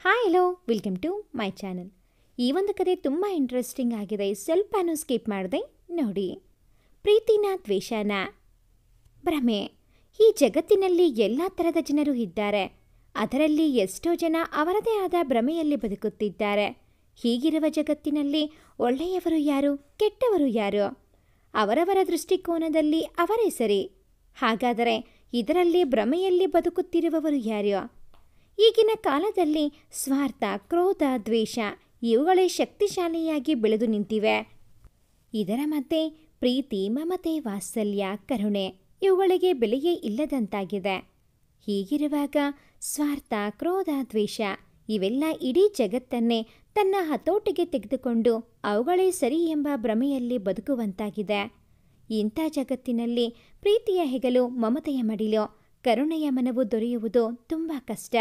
Hi hello welcome to my channel. ಈ ಒಂದು ಕತೆ ತುಂಬ ಇಂಟ್ರೆಸ್ಟಿಂಗ್ ಆಗಿದೆ. ಸ್ವಲ್ಪನೂ ಸ್ಕಿಪ್ ಮಾಡಿದೆ ನೋಡಿ. ಪ್ರೀತಿನ ದ್ವೇಷನ ಭ್ರಮೆ. ಈ ಜಗತ್ತಿನಲ್ಲಿ ಎಲ್ಲ ಥರದ ಜನರು ಇದ್ದಾರೆ. ಅದರಲ್ಲಿ ಎಷ್ಟೋ ಜನ ಅವರದೇ ಆದ ಭ್ರಮೆಯಲ್ಲಿ ಬದುಕುತ್ತಿದ್ದಾರೆ. ಹೀಗಿರುವ ಜಗತ್ತಿನಲ್ಲಿ ಒಳ್ಳೆಯವರು ಯಾರು, ಕೆಟ್ಟವರು ಯಾರು? ಅವರವರ ದೃಷ್ಟಿಕೋನದಲ್ಲಿ ಅವರೇ ಸರಿ. ಹಾಗಾದರೆ ಇದರಲ್ಲಿ ಭ್ರಮೆಯಲ್ಲಿ ಬದುಕುತ್ತಿರುವವರು ಯಾರು? ಈಗಿನ ಕಾಲದಲ್ಲಿ ಸ್ವಾರ್ಥ, ಕ್ರೋಧ, ದ್ವೇಷ ಇವುಗಳೇ ಶಕ್ತಿಶಾಲಿಯಾಗಿ ಬೆಳೆದು ನಿಂತಿವೆ. ಇದರ ಮಧ್ಯೆ ಪ್ರೀತಿ, ಮಮತೆ, ವಾತ್ಸಲ್ಯ, ಕರುಣೆ ಇವುಗಳಿಗೆ ಬೆಲೆಯೇ ಇಲ್ಲದಂತಾಗಿದೆ. ಹೀಗಿರುವಾಗ ಸ್ವಾರ್ಥ, ಕ್ರೋಧ, ದ್ವೇಷ ಇವೆಲ್ಲ ಇಡೀ ಜಗತ್ತನ್ನೇ ತನ್ನ ಹತೋಟಿಗೆ ತೆಗೆದುಕೊಂಡು ಅವುಗಳೇ ಸರಿ ಎಂಬ ಭ್ರಮೆಯಲ್ಲಿ ಬದುಕುವಂತಾಗಿದೆ. ಇಂಥ ಜಗತ್ತಿನಲ್ಲಿ ಪ್ರೀತಿಯ ಹೆಗಲು, ಮಮತೆಯ ಮಡಿಲು, ಕರುಣೆಯ ಮನವು ದೊರೆಯುವುದು ತುಂಬ ಕಷ್ಟ.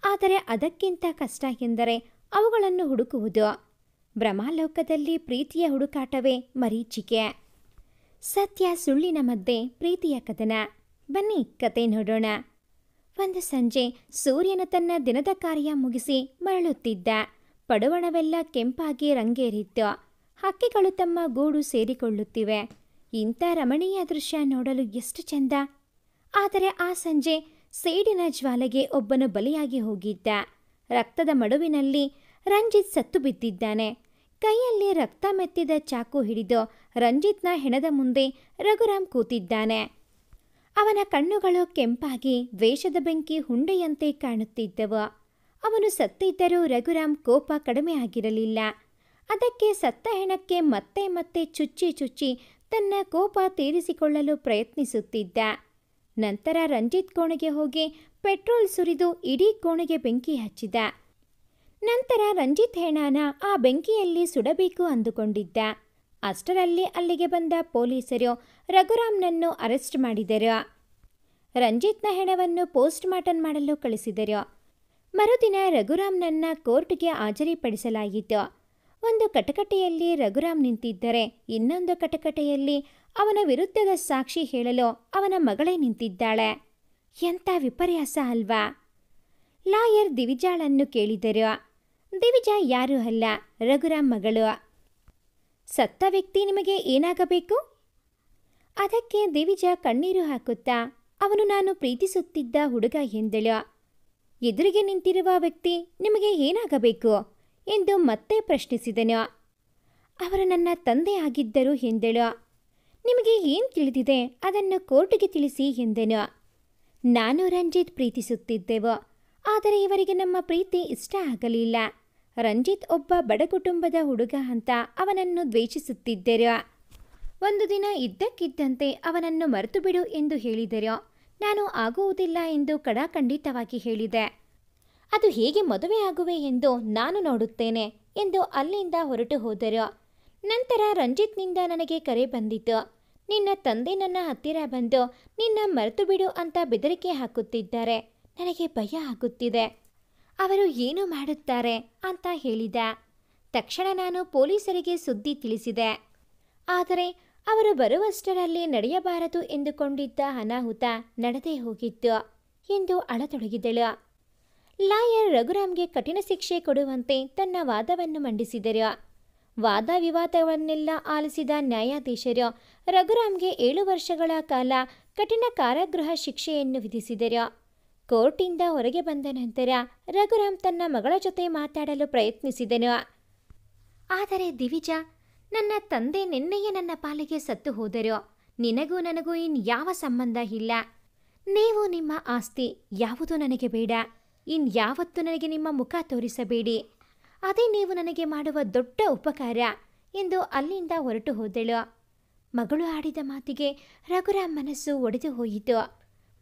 ಆದರೆ ಅದಕ್ಕಿಂತ ಕಷ್ಟ ಎಂದರೆ ಅವುಗಳನ್ನು ಹುಡುಕುವುದು. ಭ್ರಮಾಲೋಕದಲ್ಲಿ ಪ್ರೀತಿಯ ಹುಡುಕಾಟವೇ ಮರೀಚಿಕೆ. ಸತ್ಯ ಸುಳ್ಳಿನ ಮಧ್ಯೆ ಪ್ರೀತಿಯ ಕಥನ. ಬನ್ನಿ ಕತೆ ನೋಡೋಣ. ಒಂದು ಸಂಜೆ ಸೂರ್ಯನ ತನ್ನ ದಿನದ ಕಾರ್ಯ ಮುಗಿಸಿ ಮರಳುತ್ತಿದ್ದ. ಪಡುವಣವೆಲ್ಲ ಕೆಂಪಾಗಿ ರಂಗೇರಿತ್ತು. ಹಕ್ಕಿಗಳು ತಮ್ಮ ಗೂಡು ಸೇರಿಕೊಳ್ಳುತ್ತಿವೆ. ಇಂಥ ರಮಣೀಯ ದೃಶ್ಯ ನೋಡಲು ಎಷ್ಟು ಚೆಂದ. ಆದರೆ ಆ ಸಂಜೆ ಸೇಡಿನ ಜ್ವಾಲೆಗೆ ಒಬ್ಬನು ಬಲಿಯಾಗಿ ಹೋಗಿದ್ದ. ರಕ್ತದ ಮಡುವಿನಲ್ಲಿ ರಂಜಿತ್ ಸತ್ತು ಬಿದ್ದಿದ್ದಾನೆ. ಕೈಯಲ್ಲಿ ರಕ್ತ ಮೆತ್ತಿದ ಚಾಕು ಹಿಡಿದು ರಂಜಿತ್ನ ಹೆಣದ ಮುಂದೆ ರಘುರಾಮ್ ಕೂತಿದ್ದಾನೆ. ಅವನ ಕಣ್ಣುಗಳು ಕೆಂಪಾಗಿ ದ್ವೇಷದ ಬೆಂಕಿ ಹುಂಡೆಯಂತೆ ಕಾಣುತ್ತಿದ್ದವು. ಅವನು ಸತ್ತಿದ್ದರೂ ರಘುರಾಮ್ ಕೋಪ ಕಡಿಮೆ ಆಗಿರಲಿಲ್ಲ. ಅದಕ್ಕೆ ಸತ್ತ ಹೆಣಕ್ಕೆ ಮತ್ತೆ ಮತ್ತೆ ಚುಚ್ಚಿ ಚುಚ್ಚಿ ತನ್ನ ಕೋಪ ತೀರಿಸಿಕೊಳ್ಳಲು ಪ್ರಯತ್ನಿಸುತ್ತಿದ್ದ. ನಂತರ ರಂಜಿತ್ ಕೋಣೆಗೆ ಹೋಗಿ ಪೆಟ್ರೋಲ್ ಸುರಿದು ಇಡೀ ಕೋಣೆಗೆ ಬೆಂಕಿ ಹಚ್ಚಿದ. ನಂತರ ರಂಜಿತ್ ಹೆಣನ ಆ ಬೆಂಕಿಯಲ್ಲಿ ಸುಡಬೇಕು ಅಂದುಕೊಂಡಿದ್ದ. ಅಷ್ಟರಲ್ಲಿ ಅಲ್ಲಿಗೆ ಬಂದ ಪೊಲೀಸರು ರಘುರಾಮ್ನನ್ನು ಅರೆಸ್ಟ್ ಮಾಡಿದರು. ರಂಜಿತ್ನ ಹೆಣವನ್ನು ಪೋಸ್ಟ್ ಮಾರ್ಟಮ್ ಮಾಡಲು ಕಳಿಸಿದರು. ಮರುದಿನ ರಘುರಾಮ್ನನ್ನ ಕೋರ್ಟ್ಗೆ ಹಾಜರುಪಡಿಸಲಾಯಿತು. ಒಂದು ಕಟಕಟೆಯಲ್ಲಿ ರಘುರಾಮ್ ನಿಂತಿದ್ದರೆ ಇನ್ನೊಂದು ಕಟಕಟೆಯಲ್ಲಿ ಅವನ ವಿರುದ್ಧದ ಸಾಕ್ಷಿ ಹೇಳಲು ಅವನ ಮಗಳೇ ನಿಂತಿದ್ದಾಳೆ. ಎಂಥ ವಿಪರ್ಯಾಸ ಅಲ್ವಾ? ಲಾಯರ್ ದಿವಿಜಾಳನ್ನು ಕೇಳಿದರು. ದಿವಿಜಾ ಯಾರೂ ಅಲ್ಲ, ರಘುರಾಮ್ ಮಗಳು. ಸತ್ತ ವ್ಯಕ್ತಿ ನಿಮಗೆ ಏನಾಗಬೇಕು? ಅದಕ್ಕೆ ದಿವಿಜಾ ಕಣ್ಣೀರು ಹಾಕುತ್ತಾ, ಅವನು ನಾನು ಪ್ರೀತಿಸುತ್ತಿದ್ದ ಹುಡುಗ ಎಂದಳು. ಎದುರಿಗೆ ನಿಂತಿರುವ ವ್ಯಕ್ತಿ ನಿಮಗೆ ಏನಾಗಬೇಕು ಎಂದು ಮತ್ತೆ ಪ್ರಶ್ನಿಸಿದನು. ಅವರು ನನ್ನ ತಂದೆ ಆಗಿದ್ದರು ಎಂದಳು. ನಿಮಗೆ ಏನು ತಿಳಿದಿದೆ ಅದನ್ನು ಕೋರ್ಟ್ಗೆ ತಿಳಿಸಿ ಎಂದನು. ನಾನು ರಂಜಿತ್ ಪ್ರೀತಿಸುತ್ತಿದ್ದೆವು. ಆದರೆ ಇವರಿಗೆ ನಮ್ಮ ಪ್ರೀತಿ ಇಷ್ಟ ಆಗಲಿಲ್ಲ. ರಂಜಿತ್ ಒಬ್ಬ ಬಡ ಕುಟುಂಬದ ಹುಡುಗ ಅಂತ ಅವನನ್ನು ದ್ವೇಷಿಸುತ್ತಿದ್ದರು. ಒಂದು ದಿನ ಇದ್ದಕ್ಕಿದ್ದಂತೆ ಅವನನ್ನು ಮರೆತು ಬಿಡು ಎಂದು ಹೇಳಿದರು. ನಾನು ಆಗುವುದಿಲ್ಲ ಎಂದು ಖಡಾಖಂಡಿತವಾಗಿ ಹೇಳಿದೆ. ಅದು ಹೇಗೆ ಮದುವೆ ಆಗುವೆ ಎಂದು ನಾನು ನೋಡುತ್ತೇನೆ ಎಂದು ಅಲ್ಲಿಂದ ಹೊರಟು ಹೋದರು. ನಂತರ ರಂಜಿತ್ನಿಂದ ನನಗೆ ಕರೆ ಬಂದಿತು. ನಿನ್ನ ತಂದೆ ನನ್ನ ಹತ್ತಿರ ಬಂದು ನಿನ್ನ ಮರೆತು ಬಿಡು ಅಂತ ಬೆದರಿಕೆ ಹಾಕುತ್ತಿದ್ದಾರೆ. ನನಗೆ ಭಯ ಆಗುತ್ತಿದೆ. ಅವರು ಏನು ಮಾಡುತ್ತಾರೆ ಅಂತ ಹೇಳಿದ. ತಕ್ಷಣ ನಾನು ಪೊಲೀಸರಿಗೆ ಸುದ್ದಿ ತಿಳಿಸಿದೆ. ಆದರೆ ಅವರು ಬರುವಷ್ಟರಲ್ಲಿ ನಡೆಯಬಾರದು ಎಂದುಕೊಂಡಿದ್ದ ಅನಾಹುತ ನಡೆದೇ ಹೋಗಿತ್ತು ಎಂದು ಅಳತೊಡಗಿದಳು. ಲಾಯರ್ ರಘುರಾಮ್ಗೆ ಕಠಿಣ ಶಿಕ್ಷೆ ಕೊಡುವಂತೆ ತನ್ನ ವಾದವನ್ನು ಮಂಡಿಸಿದರು. ವಾದ ವಿವಾದವನ್ನೆಲ್ಲ ಆಲಿಸಿದ ನ್ಯಾಯಾಧೀಶರು ರಘುರಾಮ್ಗೆ 7 ವರ್ಷಗಳ ಕಾಲ ಕಠಿಣ ಕಾರಾಗೃಹ ಶಿಕ್ಷೆಯನ್ನು ವಿಧಿಸಿದರು. ಕೋರ್ಟಿಂದ ಹೊರಗೆ ಬಂದ ನಂತರ ರಘುರಾಮ್ ತನ್ನ ಮಗಳ ಜೊತೆ ಮಾತಾಡಲು ಪ್ರಯತ್ನಿಸಿದನು. ಆದರೆ ದಿವಿಜಾ, ನನ್ನ ತಂದೆ ನಿನ್ನೆಯೇ ನನ್ನ ಪಾಲಿಗೆ ಸತ್ತು ಹೋದರು. ನಿನಗೂ ನನಗೂ ಇನ್ಯಾವ ಸಂಬಂಧ ಇಲ್ಲ. ನೀವು ನಿಮ್ಮ ಆಸ್ತಿ ಯಾವುದೂ ನನಗೆ ಬೇಡ. ಇನ್ಯಾವತ್ತೂ ನನಗೆ ನಿಮ್ಮ ಮುಖ ತೋರಿಸಬೇಡಿ. ಅದೇ ನೀವು ನನಗೆ ಮಾಡುವ ದೊಡ್ಡ ಉಪಕಾರ ಎಂದು ಅಲ್ಲಿಂದ ಹೊರಟು ಹೋದಳು. ಮಗಳು ಆಡಿದ ಮಾತಿಗೆ ರಘುರಾಮ್ ಮನಸ್ಸು ಒಡೆದು ಹೋಯಿತು.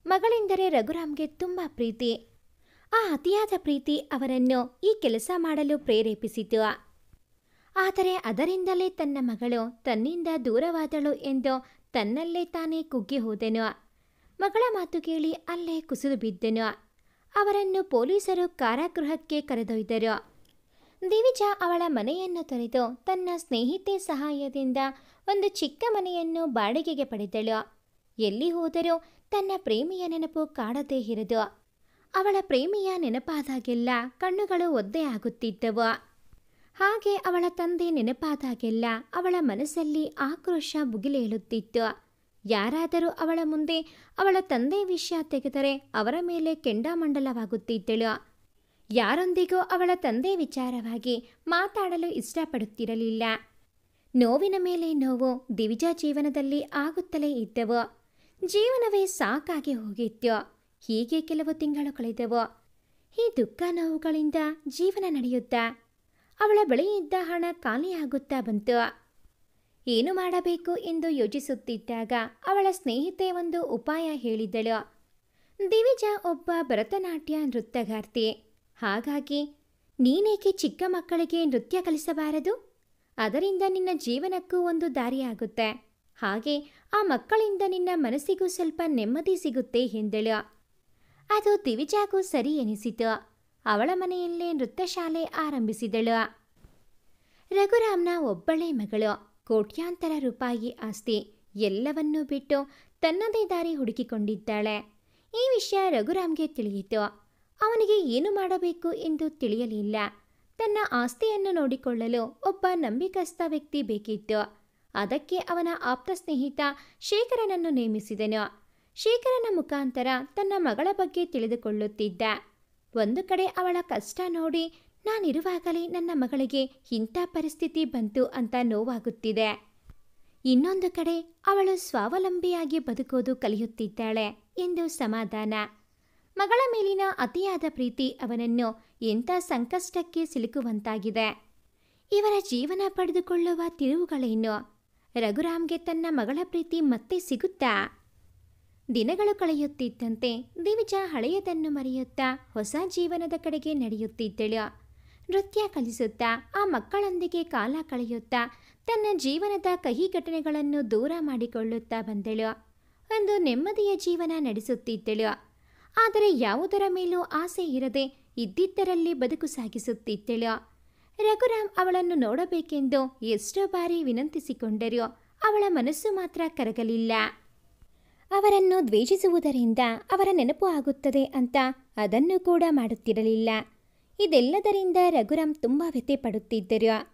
ಮಗಳೆಂದರೆ ರಘುರಾಮ್ಗೆ ತುಂಬ ಪ್ರೀತಿ. ಆ ಅತಿಯಾದ ಪ್ರೀತಿ ಅವರನ್ನು ಈ ಕೆಲಸ ಮಾಡಲು ಪ್ರೇರೇಪಿಸಿತು. ಆದರೆ ಅದರಿಂದಲೇ ತನ್ನ ಮಗಳು ತನ್ನಿಂದ ದೂರವಾದಳು ಎಂದು ತನ್ನಲ್ಲೇ ತಾನೇ ಕುಗ್ಗಿ ಹೋದನು. ಮಗಳ ಮಾತು ಕೇಳಿ ಅಲ್ಲೇ ಕುಸಿದು ಬಿದ್ದನು. ಅವರನ್ನು ಪೊಲೀಸರು ಕಾರಾಗೃಹಕ್ಕೆ ಕರೆದೊಯ್ದರು. ದಿವಿಜಾ ಅವಳ ಮನೆಯನ್ನು ತೊರೆದು ತನ್ನ ಸ್ನೇಹಿತೆ ಸಹಾಯದಿಂದ ಒಂದು ಚಿಕ್ಕ ಮನೆಯನ್ನು ಬಾಡಿಗೆಗೆ ಪಡೆದಳು. ಎಲ್ಲಿ ಹೋದರೂ ತನ್ನ ಪ್ರೇಮಿಯ ನೆನಪು ಕಾಡದೇ ಇರದು. ಅವಳ ಪ್ರೇಮಿಯ ನೆನಪಾದಾಗೆಲ್ಲ ಕಣ್ಣುಗಳು ಒದ್ದೆ ಆಗುತ್ತಿದ್ದವು. ಹಾಗೆ ಅವಳ ತಂದೆ ನೆನಪಾದಾಗೆಲ್ಲ ಅವಳ ಮನಸ್ಸಲ್ಲಿ ಆಕ್ರೋಶ ಭುಗಿಲೇಳುತ್ತಿತ್ತು. ಯಾರಾದರೂ ಅವಳ ಮುಂದೆ ಅವಳ ತಂದೆ ವಿಷಯ ತೆಗೆದರೆ ಅವರ ಮೇಲೆ ಕೆಂಡಾಮಂಡಲವಾಗುತ್ತಿದ್ದಳು. ಯಾರೊಂದಿಗೂ ಅವಳ ತಂದೆ ವಿಚಾರವಾಗಿ ಮಾತಾಡಲು ಇಷ್ಟಪಡುತ್ತಿರಲಿಲ್ಲ. ನೋವಿನ ಮೇಲೆ ನೋವು ದಿವಿಜಾ ಜೀವನದಲ್ಲಿ ಆಗುತ್ತಲೇ ಇದ್ದವು. ಜೀವನವೇ ಸಾಕಾಗಿ ಹೋಗಿತ್ತು. ಹೀಗೆ ಕೆಲವು ತಿಂಗಳು ಕಳೆದವು. ಈ ದುಃಖ ನೋವುಗಳಿಂದ ಜೀವನ ನಡೆಯುತ್ತಾ ಅವಳ ಬಳಿ ಇದ್ದ ಹಣ ಖಾಲಿಯಾಗುತ್ತಾ ಬಂತು. ಏನು ಮಾಡಬೇಕು ಎಂದು ಯೋಚಿಸುತ್ತಿದ್ದಾಗ ಅವಳ ಸ್ನೇಹಿತೆ ಒಂದು ಉಪಾಯ ಹೇಳಿದಳು. ದಿವಿಜಾ ಒಬ್ಬ ಭರತನಾಟ್ಯ ನೃತ್ಯಗಾರ್ತಿ. ಹಾಗಾಗಿ ನೀನೇಕೆ ಚಿಕ್ಕ ಮಕ್ಕಳಿಗೆ ನೃತ್ಯ ಕಲಿಸಬಾರದು? ಅದರಿಂದ ನಿನ್ನ ಜೀವನಕ್ಕೂ ಒಂದು ದಾರಿಯಾಗುತ್ತೆ. ಹಾಗೆ ಆ ಮಕ್ಕಳಿಂದ ನಿನ್ನ ಮನಸ್ಸಿಗೂ ಸ್ವಲ್ಪ ನೆಮ್ಮದಿ ಸಿಗುತ್ತೆ ಎಂದಳು. ಅದು ದಿವಿಜಾಗೂ ಸರಿ ಎನಿಸಿತು. ಅವಳ ಮನೆಯಲ್ಲೇ ನೃತ್ಯ ಶಾಲೆ ಆರಂಭಿಸಿದಳು. ರಘುರಾಮ್ನ ಒಬ್ಬಳೇ ಮಗಳು. ಕೋಟ್ಯಾಂತರ ರೂಪಾಯಿ ಆಸ್ತಿ. ಎಲ್ಲವನ್ನೂ ಬಿಟ್ಟು ತನ್ನದೇ ದಾರಿ ಹುಡುಕಿಕೊಂಡಿದ್ದಾಳೆ. ಈ ವಿಷಯ ರಘುರಾಮ್ಗೆ ತಿಳಿಯಿತು. ಅವನಿಗೆ ಏನು ಮಾಡಬೇಕು ಎಂದು ತಿಳಿಯಲಿಲ್ಲ. ತನ್ನ ಆಸ್ತಿಯನ್ನು ನೋಡಿಕೊಳ್ಳಲು ಒಬ್ಬ ನಂಬಿಕಸ್ಥ ವ್ಯಕ್ತಿ ಬೇಕಿತ್ತು. ಅದಕ್ಕೆ ಅವನ ಆಪ್ತ ಸ್ನೇಹಿತ ಶೇಖರನನ್ನು ನೇಮಿಸಿದನು. ಶೇಖರನ ಮುಖಾಂತರ ತನ್ನ ಮಗಳ ಬಗ್ಗೆ ತಿಳಿದುಕೊಳ್ಳುತ್ತಿದ್ದ. ಒಂದು ಕಡೆ ಅವಳ ಕಷ್ಟ ನೋಡಿ ನಾನಿರುವಾಗಲೇ ನನ್ನ ಮಗಳಿಗೆ ಇಂಥ ಪರಿಸ್ಥಿತಿ ಬಂತು ಅಂತ ನೋವಾಗುತ್ತಿದೆ. ಇನ್ನೊಂದು ಕಡೆ ಅವಳು ಸ್ವಾವಲಂಬಿಯಾಗಿ ಬದುಕೋದು ಕಲಿಯುತ್ತಿದ್ದಾಳೆ ಎಂದು ಸಮಾಧಾನ. ಮಗಳ ಮೇಲಿನ ಅತಿಯಾದ ಪ್ರೀತಿ ಅವನನ್ನು ಎಂಥ ಸಂಕಷ್ಟಕ್ಕೆ ಸಿಲುಕುವಂತಾಗಿದೆ. ಇವರ ಜೀವನ ಪಡೆದುಕೊಳ್ಳುವ ತಿರುವುಗಳೇನು? ರಘುರಾಮ್ಗೆ ತನ್ನ ಮಗಳ ಪ್ರೀತಿ ಮತ್ತೆ ಸಿಗುತ್ತಾ? ದಿನಗಳು ಕಳೆಯುತ್ತಿದ್ದಂತೆ ದಿವಿಜಾ ಹಳೆಯದನ್ನು ಮರೆಯುತ್ತಾ ಹೊಸ ಜೀವನದ ಕಡೆಗೆ ನಡೆಯುತ್ತಿದ್ದಳು. ನೃತ್ಯ ಕಲಿಸುತ್ತಾ ಆ ಮಕ್ಕಳೊಂದಿಗೆ ಕಾಲ ಕಳೆಯುತ್ತಾ ತನ್ನ ಜೀವನದ ಕಹಿ ಘಟನೆಗಳನ್ನು ದೂರ ಮಾಡಿಕೊಳ್ಳುತ್ತಾ ಬಂದಳು. ಒಂದು ನೆಮ್ಮದಿಯ ಜೀವನ ನಡೆಸುತ್ತಿದ್ದಳು. ಆದರೆ ಯಾವುದರ ಮೇಲೂ ಆಸೆ ಇರದೆ ಇದ್ದಿದ್ದರಲ್ಲಿ ಬದುಕು ಸಾಗಿಸುತ್ತಿದ್ದಳು. ರಘುರಾಮ್ ಅವಳನ್ನು ನೋಡಬೇಕೆಂದು ಎಷ್ಟೋ ಬಾರಿ ವಿನಂತಿಸಿಕೊಂಡರೂ ಅವಳ ಮನಸ್ಸು ಮಾತ್ರ ಕರಗಲಿಲ್ಲ. ಅವರನ್ನು ದ್ವೇಷಿಸುವುದರಿಂದ ಅವರ ನೆನಪು ಆಗುತ್ತದೆ ಅಂತ ಅದನ್ನು ಕೂಡ ಮಾಡುತ್ತಿರಲಿಲ್ಲ. ಇದೆಲ್ಲದರಿಂದ ರಘುರಾಮ್ ತುಂಬ ವ್ಯಥೆ ಪಡುತ್ತಿದ್ದರು.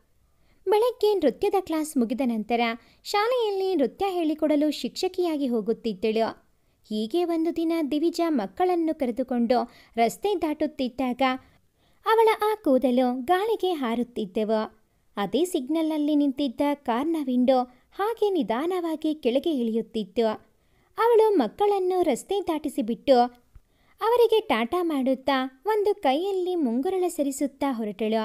ಬೆಳಗ್ಗೆ ನೃತ್ಯದ ಕ್ಲಾಸ್ ಮುಗಿದ ನಂತರ ಶಾಲೆಯಲ್ಲಿ ನೃತ್ಯ ಹೇಳಿಕೊಡಲು ಶಿಕ್ಷಕಿಯಾಗಿ ಹೋಗುತ್ತಿದ್ದಳು. ಹೀಗೆ ಒಂದು ದಿನ ದಿವಿಜಾ ಮಕ್ಕಳನ್ನು ಕರೆದುಕೊಂಡು ರಸ್ತೆ ದಾಟುತ್ತಿದ್ದಾಗ ಅವಳ ಆ ಕೂದಲು ಗಾಳಿಗೆ ಹಾರುತ್ತಿದ್ದವು. ಅದೇ ಸಿಗ್ನಲ್ನಲ್ಲಿ ನಿಂತಿದ್ದ ಕಾರ್ನ ವಿಂಡೋ ಹಾಗೆ ನಿಧಾನವಾಗಿ ಕೆಳಗೆ ಇಳಿಯುತ್ತಿತ್ತು. ಅವಳು ಮಕ್ಕಳನ್ನು ರಸ್ತೆ ದಾಟಿಸಿಬಿಟ್ಟು ಅವರಿಗೆ ಟಾಟಾ ಮಾಡುತ್ತಾ ಒಂದು ಕೈಯಲ್ಲಿ ಮುಂಗುರಳ ಸರಿಸುತ್ತಾ ಹೊರಟಳು.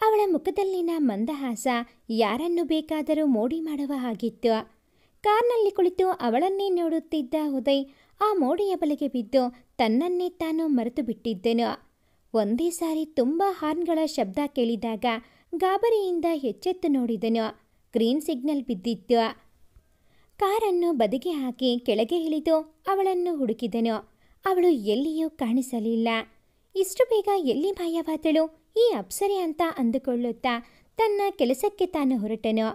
ಅವಳ ಮುಖದಲ್ಲಿನ ಮಂದಹಾಸ ಯಾರನ್ನು ಬೇಕಾದರೂ ಮೋಡಿ ಮಾಡುವ ಹಾಗಿತ್ತು. ಕಾರ್ನಲ್ಲಿ ಕುಳಿತು ಅವಳನ್ನೇ ನೋಡುತ್ತಿದ್ದ ಉದಯ್ ಆ ಮೋಡಿಯ ಬಲೆಗೆ ಬಿದ್ದು ತನ್ನನ್ನೇ ತಾನು ಮರೆತು ಬಿಟ್ಟಿದ್ದನು. ಒಂದೇ ಸಾರಿ ತುಂಬ ಹಾರ್ನ್ಗಳ ಶಬ್ದ ಕೇಳಿದಾಗ ಗಾಬರಿಯಿಂದ ಎಚ್ಚೆತ್ತು ನೋಡಿದನು. ಗ್ರೀನ್ ಸಿಗ್ನಲ್ ಬಿದ್ದಿತ್ತು. ಕಾರನ್ನು ಬದಿಗೆ ಹಾಕಿ ಕೆಳಗೆ ಇಳಿದು ಅವಳನ್ನು ಹುಡುಕಿದನು. ಅವಳು ಎಲ್ಲಿಯೂ ಕಾಣಿಸಲಿಲ್ಲ. ಇಷ್ಟು ಬೇಗ ಎಲ್ಲಿ ಮಾಯವಾದಳು ಈ ಅಪ್ಸರೆ ಅಂತ ಅಂದುಕೊಳ್ಳುತ್ತಾ ತನ್ನ ಕೆಲಸಕ್ಕೆ ತಾನು ಹೊರಟನು.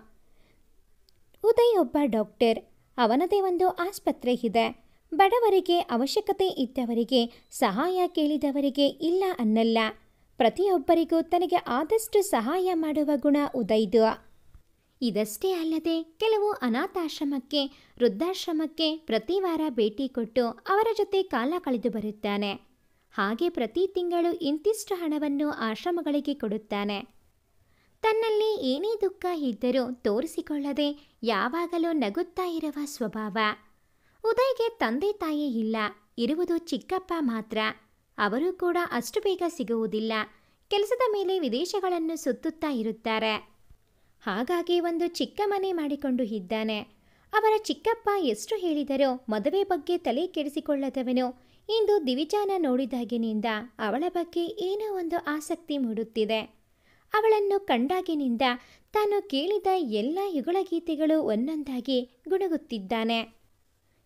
ಉದಯ್ ಒಬ್ಬ ಡಾಕ್ಟರ್. ಅವನದೇ ಒಂದು ಆಸ್ಪತ್ರೆ ಇದೆ. ಬಡವರಿಗೆ, ಅವಶ್ಯಕತೆ ಇದ್ದವರಿಗೆ, ಸಹಾಯ ಕೇಳಿದವರಿಗೆ ಇಲ್ಲ ಅನ್ನಲ್ಲ. ಪ್ರತಿಯೊಬ್ಬರಿಗೂ ತನಗೆ ಆದಷ್ಟು ಸಹಾಯ ಮಾಡುವ ಗುಣ ಉದಯ್ದು. ಇದಷ್ಟೇ ಅಲ್ಲದೆ ಕೆಲವು ಅನಾಥಾಶ್ರಮಕ್ಕೆ, ವೃದ್ಧಾಶ್ರಮಕ್ಕೆ ಪ್ರತಿ ವಾರ ಭೇಟಿ ಕೊಟ್ಟು ಅವರ ಜೊತೆ ಕಾಲ ಕಳೆದು ಬರುತ್ತಾನೆ. ಹಾಗೆ ಪ್ರತಿ ತಿಂಗಳು ಇಂತಿಷ್ಟು ಹಣವನ್ನು ಆಶ್ರಮಗಳಿಗೆ ಕೊಡುತ್ತಾನೆ. ತನ್ನಲ್ಲಿ ಏನೇ ದುಃಖ ಇದ್ದರೂ ತೋರಿಸಿಕೊಳ್ಳದೆ ಯಾವಾಗಲೂ ನಗುತ್ತಾ ಇರುವ ಸ್ವಭಾವ. ಉದಯ್ಗೆ ತಂದೆ ತಾಯಿ ಇಲ್ಲ. ಇರುವುದು ಚಿಕ್ಕಪ್ಪ ಮಾತ್ರ. ಅವರು ಕೂಡ ಅಷ್ಟು ಬೇಗ ಸಿಗುವುದಿಲ್ಲ. ಕೆಲಸದ ಮೇಲೆ ವಿದೇಶಗಳನ್ನು ಸುತ್ತುತ್ತಾ ಇರುತ್ತಾರೆ. ಹಾಗಾಗಿ ಒಂದು ಚಿಕ್ಕ ಮನೆ ಮಾಡಿಕೊಂಡು ಇದ್ದಾನೆ. ಅವರ ಚಿಕ್ಕಪ್ಪ ಎಷ್ಟು ಹೇಳಿದರೋ ಮದುವೆ ಬಗ್ಗೆ ತಲೆ ಕೆಡಿಸಿಕೊಳ್ಳದವನು ಇಂದು ದಿವಿಜಾನ ನೋಡಿದಾಗಿನಿಂದ ಅವಳ ಬಗ್ಗೆ ಏನೋ ಒಂದು ಆಸಕ್ತಿ ಮೂಡುತ್ತಿದೆ. ಅವಳನ್ನು ಕಂಡಾಗಿನಿಂದ ತಾನು ಕೇಳಿದ ಎಲ್ಲ ಯುಗಳಗೀತೆಗಳು ಒಂದೊಂದಾಗಿ ಗುಣಗುತ್ತಿದ್ದಾನೆ.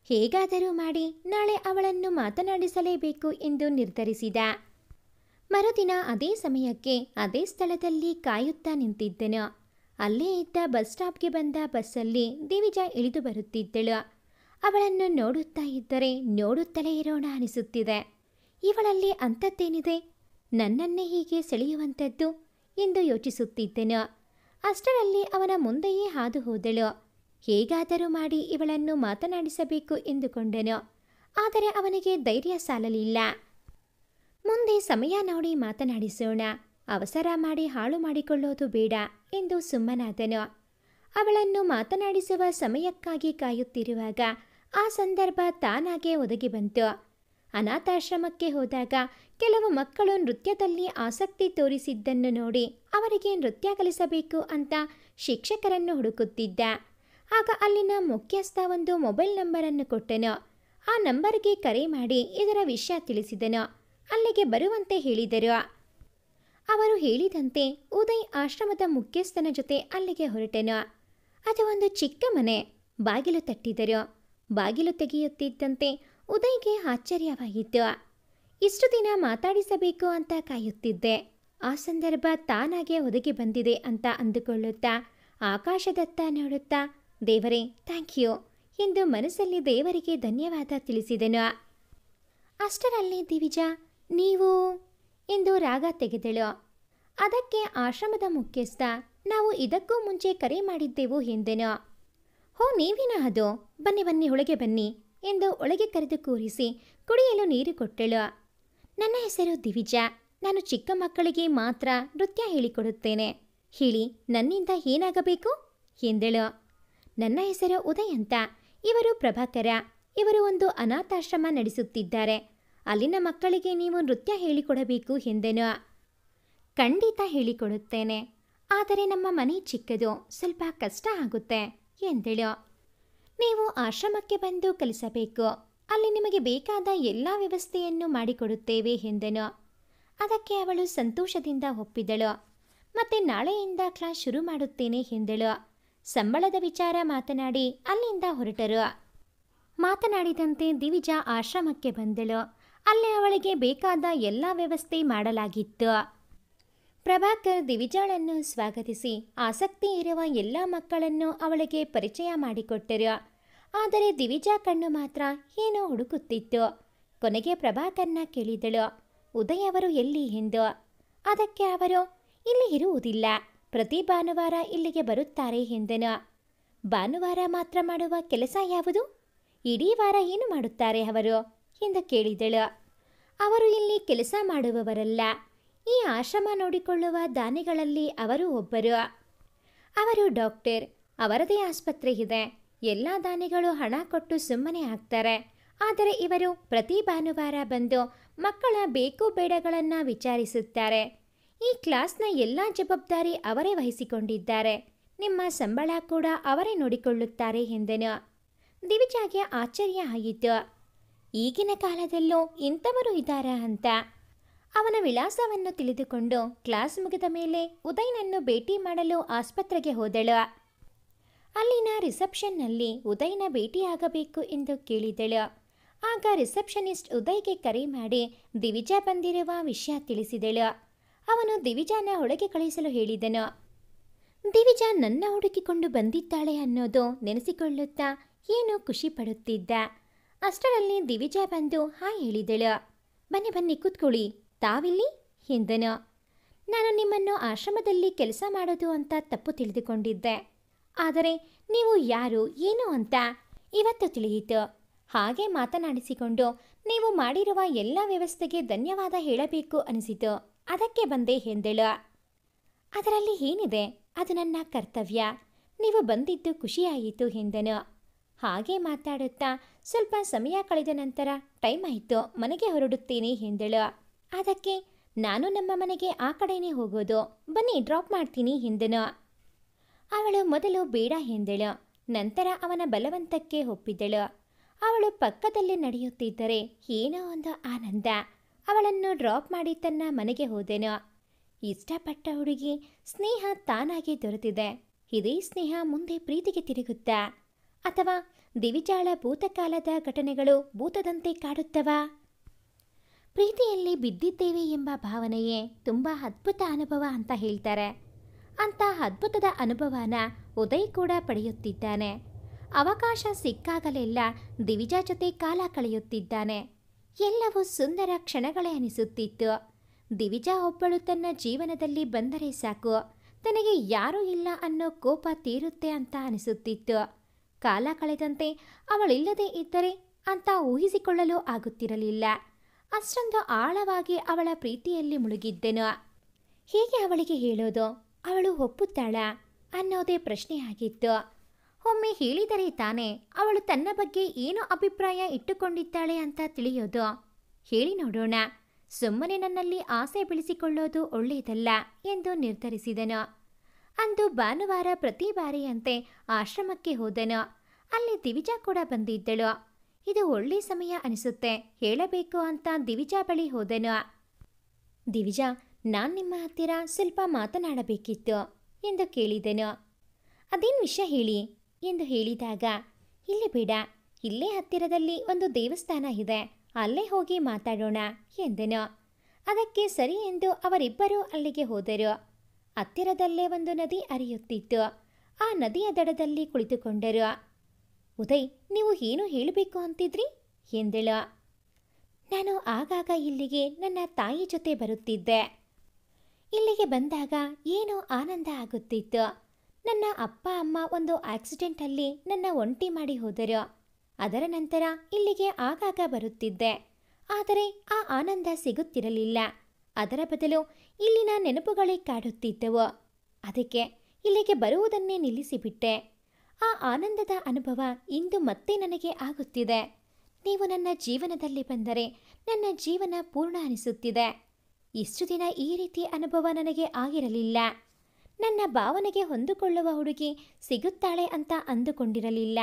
ಹೇಗಾದರೂ ಮಾಡಿ ನಾಳೆ ಅವಳನ್ನು ಮಾತನಾಡಿಸಲೇಬೇಕು ಎಂದು ನಿರ್ಧರಿಸಿದ. ಮರುದಿನ ಅದೇ ಸಮಯಕ್ಕೆ ಅದೇ ಸ್ಥಳದಲ್ಲಿ ಕಾಯುತ್ತಾ ನಿಂತಿದ್ದನು. ಅಲ್ಲೇ ಇದ್ದ ಬಸ್ ಸ್ಟಾಪ್ಗೆ ಬಂದ ಬಸ್ಸಲ್ಲಿ ದಿವಿಜಾ ಇಳಿದು ಬರುತ್ತಿದ್ದಳು. ಅವಳನ್ನು ನೋಡುತ್ತಾ ಇದ್ದರೆ ನೋಡುತ್ತಲೇ ಇರೋಣ ಅನಿಸುತ್ತಿದೆ. ಇವಳಲ್ಲಿ ಅಂಥದ್ದೇನಿದೆ ನನ್ನನ್ನೇ ಹೀಗೆ ಸೆಳೆಯುವಂಥದ್ದು ಎಂದು ಯೋಚಿಸುತ್ತಿದ್ದೆನು. ಅಷ್ಟರಲ್ಲಿ ಅವನ ಮುಂದೆಯೇ ಹಾದು ಹೋದಳು. ಹೇಗಾದರೂ ಮಾಡಿ ಇವಳನ್ನು ಮಾತನಾಡಿಸಬೇಕು ಎಂದುಕೊಂಡನು. ಆದರೆ ಅವನಿಗೆ ಧೈರ್ಯ ಸಾಲಲಿಲ್ಲ. ಮುಂದೆ ಸಮಯ ನೋಡಿ ಮಾತನಾಡಿಸೋಣ, ಅವಸರ ಮಾಡಿ ಹಾಳು ಮಾಡಿಕೊಳ್ಳೋದು ಬೇಡ ಎಂದು ಸುಮ್ಮನಾದನು. ಅವಳನ್ನು ಮಾತನಾಡಿಸುವ ಸಮಯಕ್ಕಾಗಿ ಕಾಯುತ್ತಿರುವಾಗ ಆ ಸಂದರ್ಭ ತಾನಾಗೇ ಒದಗಿ ಬಂತು. ಅನಾಥಾಶ್ರಮಕ್ಕೆ ಹೋದಾಗ ಕೆಲವು ಮಕ್ಕಳು ನೃತ್ಯದಲ್ಲಿ ಆಸಕ್ತಿ ತೋರಿಸಿದ್ದನ್ನು ನೋಡಿ ಅವರಿಗೆ ನೃತ್ಯ ಕಲಿಸಬೇಕು ಅಂತ ಶಿಕ್ಷಕರನ್ನು ಹುಡುಕುತ್ತಿದ್ದ. ಆಗ ಅಲ್ಲಿನ ಮುಖ್ಯಸ್ಥ ಒಂದು ಮೊಬೈಲ್ ನಂಬರನ್ನು ಕೊಟ್ಟನು. ಆ ನಂಬರ್ಗೆ ಕರೆ ಮಾಡಿ ಇದರ ವಿಷಯ ತಿಳಿಸಿದನು. ಅಲ್ಲಿಗೆ ಬರುವಂತೆ ಹೇಳಿದರು. ಅವರು ಹೇಳಿದಂತೆ ಉದಯ್ ಆಶ್ರಮದ ಮುಖ್ಯಸ್ಥನ ಜೊತೆ ಅಲ್ಲಿಗೆ ಹೊರಟನು. ಅದು ಒಂದು ಚಿಕ್ಕ ಮನೆ. ಬಾಗಿಲು ತಟ್ಟಿದರು. ಬಾಗಿಲು ತೆಗೆಯುತ್ತಿದ್ದಂತೆ ಉದಯ್ಗೆ ಆಶ್ಚರ್ಯವಾಯಿತು. ಇಷ್ಟು ದಿನ ಮಾತಾಡಿಸಬೇಕು ಅಂತ ಕಾಯುತ್ತಿದ್ದೆ, ಆ ಸಂದರ್ಭ ತಾನಾಗೆ ಒದಗಿ ಬಂದಿದೆ ಅಂತ ಅಂದುಕೊಳ್ಳುತ್ತಾ ಆಕಾಶದತ್ತ ನೋಡುತ್ತಾ ದೇವರೇ ಥ್ಯಾಂಕ್ ಯು ಎಂದು ಮನಸ್ಸಲ್ಲಿ ದೇವರಿಗೆ ಧನ್ಯವಾದ ತಿಳಿಸಿದನು. ಅಷ್ಟರಲ್ಲಿ ದಿವಿಜಾ ನೀವು ಎಂದು ರಾಗ ತೆಗೆದಳು. ಅದಕ್ಕೆ ಆಶ್ರಮದ ಮುಖ್ಯಸ್ಥ ನಾವು ಇದಕ್ಕೂ ಮುಂಚೆ ಕರೆ ಮಾಡಿದ್ದೆವು ಎಂದೆನು. ಹೋ ನೀವೇನ ಅದು, ಬನ್ನಿ ಬನ್ನಿ ಒಳಗೆ ಬನ್ನಿ ಎಂದು ಒಳಗೆ ಕರೆದು ಕೂರಿಸಿ ಕುಡಿಯಲು ನೀರು ಕೊಟ್ಟಳು. ನನ್ನ ಹೆಸರು ದಿವಿಜಾ, ನಾನು ಚಿಕ್ಕ ಮಕ್ಕಳಿಗೆ ಮಾತ್ರ ನೃತ್ಯ ಹೇಳಿಕೊಡುತ್ತೇನೆ. ಹೇಳಿ ನನ್ನಿಂದ ಏನಾಗಬೇಕು ಎಂದಳು. ನನ್ನ ಹೆಸರು ಉದಯ್ ಅಂತ, ಇವರು ಪ್ರಭಾಕರ. ಇವರು ಒಂದು ಅನಾಥಾಶ್ರಮ ನಡೆಸುತ್ತಿದ್ದಾರೆ. ಅಲ್ಲಿನ ಮಕ್ಕಳಿಗೆ ನೀವು ನೃತ್ಯ ಹೇಳಿಕೊಡಬೇಕು ಎಂದೆನು. ಖಂಡಿತ ಹೇಳಿಕೊಡುತ್ತೇನೆ, ಆದರೆ ನಮ್ಮ ಮನೆ ಚಿಕ್ಕದು, ಸ್ವಲ್ಪ ಕಷ್ಟ ಆಗುತ್ತೆ ಎಂದಳು. ನೀವು ಆಶ್ರಮಕ್ಕೆ ಬಂದು ಕಲಿಸಬೇಕು, ಅಲ್ಲಿ ನಿಮಗೆ ಬೇಕಾದ ಎಲ್ಲ ವ್ಯವಸ್ಥೆಯನ್ನು ಮಾಡಿಕೊಡುತ್ತೇವೆ ಎಂದನು. ಅದಕ್ಕೆ ಅವಳು ಸಂತೋಷದಿಂದ ಒಪ್ಪಿದಳು. ಮತ್ತೆ ನಾಳೆಯಿಂದ ಕ್ಲಾಸ್ ಶುರು ಮಾಡುತ್ತೇನೆ ಎಂದಳು. ಸಂಬಳದ ವಿಚಾರ ಮಾತನಾಡಿ ಅಲ್ಲಿಂದ ಹೊರಟರು. ಮಾತನಾಡಿದಂತೆ ದಿವಿಜಾ ಆಶ್ರಮಕ್ಕೆ ಬಂದಳು. ಅಲ್ಲಿ ಅವಳಿಗೆ ಬೇಕಾದ ಎಲ್ಲ ವ್ಯವಸ್ಥೆ ಮಾಡಲಾಗಿತ್ತು. ಪ್ರಭಾಕರ್ ದಿವಿಜಾಳನ್ನು ಸ್ವಾಗತಿಸಿ ಆಸಕ್ತಿ ಇರುವ ಎಲ್ಲ ಮಕ್ಕಳನ್ನು ಅವಳಿಗೆ ಪರಿಚಯ ಮಾಡಿಕೊಟ್ಟರು. ಆದರೆ ದಿವಿಜಾ ಕಣ್ಣು ಮಾತ್ರ ಏನೋ ಹುಡುಕುತ್ತಿತ್ತು. ಕೊನೆಗೆ ಪ್ರಭಾಕರ್ನ ಕೇಳಿದಳು, ಉದಯ್ ಅವರು ಎಲ್ಲಿ ಎಂದು. ಅದಕ್ಕೆ ಅವರು ಇಲ್ಲಿ ಇರುವುದಿಲ್ಲ, ಪ್ರತಿ ಭಾನುವಾರ ಇಲ್ಲಿಗೆ ಬರುತ್ತಾರೆ ಎಂದನು. ಭಾನುವಾರ ಮಾತ್ರ ಮಾಡುವ ಕೆಲಸ ಯಾವುದು? ಇಡೀ ವಾರ ಏನು ಮಾಡುತ್ತಾರೆ ಅವರು ಎಂದು ಕೇಳಿದಳು. ಅವರು ಇಲ್ಲಿ ಕೆಲಸ ಮಾಡುವವರಲ್ಲ, ಈ ಆಶ್ರಮ ನೋಡಿಕೊಳ್ಳುವ ದಾನಿಗಳಲ್ಲಿ ಅವರು ಒಬ್ಬರು. ಅವರು ಡಾಕ್ಟರ್, ಅವರದೇ ಆಸ್ಪತ್ರೆ ಇದೆ. ಎಲ್ಲ ದಾನಿಗಳು ಹಣ ಕೊಟ್ಟು ಸುಮ್ಮನೆ ಆಗ್ತಾರೆ. ಆದರೆ ಇವರು ಪ್ರತಿ ಭಾನುವಾರ ಬಂದು ಮಕ್ಕಳ ಬೇಕು ಬೇಡಗಳನ್ನು ವಿಚಾರಿಸುತ್ತಾರೆ. ಈ ಕ್ಲಾಸ್ನ ಎಲ್ಲ ಜವಾಬ್ದಾರಿ ಅವರೇ ವಹಿಸಿಕೊಂಡಿದ್ದಾರೆ. ನಿಮ್ಮ ಸಂಬಳ ಕೂಡ ಅವರೇ ನೋಡಿಕೊಳ್ಳುತ್ತಾರೆ ಎಂದನು. ದಿವಿಜಾಗೆ ಆಶ್ಚರ್ಯ ಆಯಿತು. ಈಗಿನ ಕಾಲದಲ್ಲೂ ಇಂಥವರು ಇದ್ದಾರಾ ಅಂತ. ಅವನ ವಿಳಾಸವನ್ನು ತಿಳಿದುಕೊಂಡು ಕ್ಲಾಸ್ ಮುಗಿದ ಮೇಲೆ ಉದಯ್ನನ್ನು ಭೇಟಿ ಮಾಡಲು ಆಸ್ಪತ್ರೆಗೆ ಹೋದಳು. ಅಲ್ಲಿನ ರಿಸೆಪ್ಷನ್ನಲ್ಲಿ ಉದಯ್ನ ಭೇಟಿಯಾಗಬೇಕು ಎಂದು ಕೇಳಿದಳು. ಆಗ ರಿಸೆಪ್ಷನಿಸ್ಟ್ ಉದಯ್ಗೆ ಕರೆ ಮಾಡಿ ದಿವಿಜಾ ಬಂದಿರುವ ವಿಷಯ ತಿಳಿಸಿದಳು. ಅವನು ದಿವಿಜಾನ ಒಳಗೆ ಕಳಿಸಲು ಹೇಳಿದನು. ದಿವಿಜಾ ನನ್ನ ಹುಡುಕಿಕೊಂಡು ಬಂದಿದ್ದಾಳೆ ಅನ್ನೋದು ನೆನೆಸಿಕೊಳ್ಳುತ್ತಾ ಏನೋ ಖುಷಿ ಪಡುತ್ತಿದ್ದ. ಅಷ್ಟರಲ್ಲಿ ದಿವಿಜಾ ಬಂದು ಹಾಯ್ ಹೇಳಿದಳು. ಬನ್ನಿ ಬನ್ನಿ ಕೂತ್ಕೊಳ್ಳಿ, ತಾವಿಲ್ಲಿ ಎಂದನು. ನಾನು ನಿಮ್ಮನ್ನು ಆಶ್ರಮದಲ್ಲಿ ಕೆಲಸ ಮಾಡೋದು ಅಂತ ತಪ್ಪು ತಿಳಿದುಕೊಂಡಿದ್ದೆ. ಆದರೆ ನೀವು ಯಾರು ಏನು ಅಂತ ಇವತ್ತು ತಿಳಿಯಿತು. ಹಾಗೆ ಮಾತನಾಡಿಸಿಕೊಂಡು ನೀವು ಮಾಡಿರುವ ಎಲ್ಲ ವ್ಯವಸ್ಥೆಗೆ ಧನ್ಯವಾದ ಹೇಳಬೇಕು ಅನಿಸಿತು. ಅದಕ್ಕೆ ಬಂದೆ ಎಂದಳು. ಅದರಲ್ಲಿ ಏನಿದೆ, ಅದು ನನ್ನ ಕರ್ತವ್ಯ. ನೀವು ಬಂದಿದ್ದು ಖುಷಿಯಾಯಿತು ಎಂದನು. ಹಾಗೆ ಮಾತಾಡುತ್ತಾ ಸ್ವಲ್ಪ ಸಮಯ ಕಳೆದ ನಂತರ ಟೈಮ್ ಆಯಿತು, ಮನೆಗೆ ಹೊರಡುತ್ತೇನೆ ಎಂದಳು. ಅದಕ್ಕೆ ನಾನು ನಮ್ಮ ಮನೆಗೆ ಆ ಕಡೆನೇ ಹೋಗೋದು, ಬನ್ನಿ ಡ್ರಾಪ್ ಮಾಡ್ತೀನಿ ಎಂದನು. ಅವಳು ಮೊದಲು ಬೇಡ ಎಂದಳು. ನಂತರ ಅವನ ಬಲವಂತಕ್ಕೆ ಒಪ್ಪಿದಳು. ಅವಳು ಪಕ್ಕದಲ್ಲಿ ನಡೆಯುತ್ತಿದ್ದರೆ ಏನೋ ಒಂದು ಆನಂದ. ಅವಳನ್ನು ಡ್ರಾಪ್ ಮಾಡಿ ತನ್ನ ಮನೆಗೆ ಹೋದೆನು. ಇಷ್ಟಪಟ್ಟ ಹುಡುಗಿ ಸ್ನೇಹ ತಾನಾಗಿ ದೊರೆತಿದೆ. ಇದೇ ಸ್ನೇಹ ಮುಂದೆ ಪ್ರೀತಿಗೆ ತಿರುಗುತ್ತಾ, ಅಥವಾ ದಿವಿಜಾಳ ಭೂತಕಾಲದ ಘಟನೆಗಳು ಭೂತದಂತೆ ಕಾಡುತ್ತವಾ? ಪ್ರೀತಿಯಲ್ಲಿ ಬಿದ್ದಿದ್ದೇವೆ ಎಂಬ ಭಾವನೆಯೇ ತುಂಬ ಅದ್ಭುತ ಅನುಭವ ಅಂತ ಹೇಳ್ತಾರೆ. ಅಂತ ಅದ್ಭುತದ ಅನುಭವನ ಉದಯ್ ಕೂಡ ಪಡೆಯುತ್ತಿದ್ದಾನೆ. ಅವಕಾಶ ಸಿಕ್ಕಾಗಲೆಲ್ಲ ದಿವಿಜಾ ಜೊತೆ ಕಾಲ ಕಳೆಯುತ್ತಿದ್ದಾನೆ. ಎಲ್ಲವೂ ಸುಂದರ ಕ್ಷಣಗಳೇ ಅನಿಸುತ್ತಿತ್ತು. ದಿವಿಜಾ ಒಬ್ಬಳು ತನ್ನ ಜೀವನದಲ್ಲಿ ಬಂದರೆ ಸಾಕು, ತನಗೆ ಯಾರೂ ಇಲ್ಲ ಅನ್ನೋ ಕೋಪ ತೀರುತ್ತೆ ಅಂತ ಅನಿಸುತ್ತಿತ್ತು. ಕಾಲ ಕಳೆದಂತೆ ಅವಳಿಲ್ಲದೆ ಇದ್ದರೆ ಅಂತ ಊಹಿಸಿಕೊಳ್ಳಲು ಆಗುತ್ತಿರಲಿಲ್ಲ. ಅಷ್ಟೊಂದು ಆಳವಾಗಿ ಅವಳ ಪ್ರೀತಿಯಲ್ಲಿ ಮುಳುಗಿದ್ದೆನು. ಹೀಗೆ ಅವಳಿಗೆ ಹೇಳೋದು, ಅವಳು ಒಪ್ಪುತ್ತಾಳ ಅನ್ನೋದೇ ಪ್ರಶ್ನೆಯಾಗಿತ್ತು. ಒಮ್ಮೆ ಹೇಳಿದರೆ ತಾನೇ ಅವಳು ತನ್ನ ಬಗ್ಗೆ ಏನು ಅಭಿಪ್ರಾಯ ಇಟ್ಟುಕೊಂಡಿದ್ದಾಳೆ ಅಂತ ತಿಳಿಯೋದು. ಹೇಳಿ ನೋಡೋಣ, ಸುಮ್ಮನೆ ನನ್ನಲ್ಲಿ ಆಸೆ ಬೆಳೆಸಿಕೊಳ್ಳೋದು ಒಳ್ಳೆಯದಲ್ಲ ಎಂದು ನಿರ್ಧರಿಸಿದನು. ಅಂದು ಭಾನುವಾರ ಪ್ರತಿ ಬಾರಿಯಂತೆ ಆಶ್ರಮಕ್ಕೆ ಹೋದನು. ಅಲ್ಲಿ ದಿವಿಜಾ ಕೂಡ ಬಂದಿದ್ದಳು. ಇದು ಒಳ್ಳೆ ಸಮಯ ಅನಿಸುತ್ತೆ, ಹೇಳಬೇಕು ಅಂತ ದಿವಿಜಾ ಬಳಿ ಹೋದನು. ದಿವಿಜಾ, ನಾನು ನಿಮ್ಮ ಹತ್ತಿರ ಸ್ವಲ್ಪ ಮಾತನಾಡಬೇಕಿತ್ತು ಎಂದು ಕೇಳಿದನು. ಅದೇನು ವಿಷಯ ಹೇಳಿ ಎಂದು ಹೇಳಿದಾಗ, ಇಲ್ಲಿ ಬೇಡ, ಇಲ್ಲೇ ಹತ್ತಿರದಲ್ಲಿ ಒಂದು ದೇವಸ್ಥಾನ ಇದೆ, ಅಲ್ಲೇ ಹೋಗಿ ಮಾತಾಡೋಣ ಎಂದನು. ಅದಕ್ಕೆ ಸರಿ ಎಂದು ಅವರಿಬ್ಬರೂ ಅಲ್ಲಿಗೆ ಹೋದರು. ಹತ್ತಿರದಲ್ಲೇ ಒಂದು ನದಿ ಹರಿಯುತ್ತಿತ್ತು. ಆ ನದಿಯ ದಡದಲ್ಲಿ ಕುಳಿತುಕೊಂಡರು. ಉದಯ್, ನೀವು ಏನು ಹೇಳಬೇಕು ಅಂತಿದ್ರಿ ಎಂದಳು. ನಾನು ಆಗಾಗ ಇಲ್ಲಿಗೆ ನನ್ನ ತಾಯಿ ಜೊತೆ ಬರುತ್ತಿದ್ದೆ. ಇಲ್ಲಿಗೆ ಬಂದಾಗ ಏನೋ ಆನಂದ ಆಗುತ್ತಿತ್ತು. ನನ್ನ ಅಪ್ಪ ಅಮ್ಮ ಒಂದು ಆಕ್ಸಿಡೆಂಟಲ್ಲಿ ನನ್ನ ಒಂಟಿ ಮಾಡಿ ಹೋದರು. ಅದರ ನಂತರ ಇಲ್ಲಿಗೆ ಆಗಾಗ ಬರುತ್ತಿದ್ದೆ. ಆದರೆ ಆ ಆನಂದ ಸಿಗುತ್ತಿರಲಿಲ್ಲ. ಅದರ ಬದಲು ಇಲ್ಲಿನ ನೆನಪುಗಳೇ ಕಾಡುತ್ತಿದ್ದವು. ಅದಕ್ಕೆ ಇಲ್ಲಿಗೆ ಬರುವುದನ್ನೇ ನಿಲ್ಲಿಸಿಬಿಟ್ಟೆ. ಆ ಆನಂದದ ಅನುಭವ ಇಂದು ಮತ್ತೆ ನನಗೆ ಆಗುತ್ತಿದೆ. ನೀವು ನನ್ನ ಜೀವನದಲ್ಲಿ ಬಂದರೆ ನನ್ನ ಜೀವನ ಪೂರ್ಣ ಅನಿಸುತ್ತಿದೆ. ಇಷ್ಟು ದಿನ ಈ ರೀತಿ ಅನುಭವ ನನಗೆ ಆಗಿರಲಿಲ್ಲ. ನನ್ನ ಭಾವನೆಗೆ ಹೊಂದಿಕೊಳ್ಳುವ ಹುಡುಗಿ ಸಿಗುತ್ತಾಳೆ ಅಂತ ಅಂದುಕೊಂಡಿರಲಿಲ್ಲ.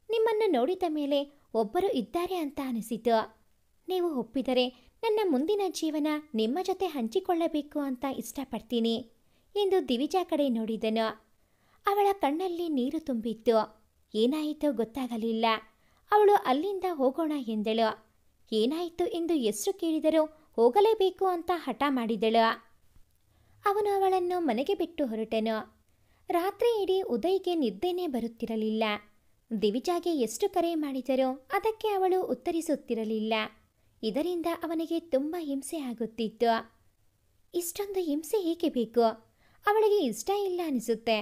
ನಿಮ್ಮನ್ನು ನೋಡಿದ ಮೇಲೆ ಒಬ್ಬರು ಇದ್ದಾರೆ ಅಂತ ಅನಿಸಿತು. ನೀವು ಒಪ್ಪಿದರೆ ನನ್ನ ಮುಂದಿನ ಜೀವನ ನಿಮ್ಮ ಜೊತೆ ಹಂಚಿಕೊಳ್ಳಬೇಕು ಅಂತ ಇಷ್ಟಪಡ್ತೀನಿ ಎಂದು ದಿವಿಜಾ ಕಡೆ ನೋಡಿದನು. ಅವಳ ಕಣ್ಣಲ್ಲಿ ನೀರು ತುಂಬಿತ್ತು. ಏನಾಯಿತೋ ಗೊತ್ತಾಗಲಿಲ್ಲ. ಅವಳು ಅಲ್ಲಿಂದ ಹೋಗೋಣ ಎಂದಳು. ಏನಾಯಿತು ಎಂದು ಎಷ್ಟು ಕೇಳಿದರೂ ಹೋಗಲೇಬೇಕು ಅಂತ ಹಠ ಮಾಡಿದಳು. ಅವನು ಅವಳನ್ನು ಮನೆಗೆ ಬಿಟ್ಟು ಹೊರಟನು. ರಾತ್ರಿ ಇಡೀ ಉದಯ್ಗೆ ನಿದ್ದೆನೇ ಬರುತ್ತಿರಲಿಲ್ಲ. ದಿವಿಜಾಗೆ ಎಷ್ಟು ಕರೆ ಮಾಡಿದರೋ ಅದಕ್ಕೆ ಅವಳು ಉತ್ತರಿಸುತ್ತಿರಲಿಲ್ಲ. ಇದರಿಂದ ಅವನಿಗೆ ತುಂಬ ಹಿಂಸೆ ಆಗುತ್ತಿತ್ತು. ಇಷ್ಟೊಂದು ಹಿಂಸೆ ಏಕೆ ಬೇಕು? ಅವಳಿಗೆ ಇಷ್ಟ ಇಲ್ಲ ಅನಿಸುತ್ತೆ.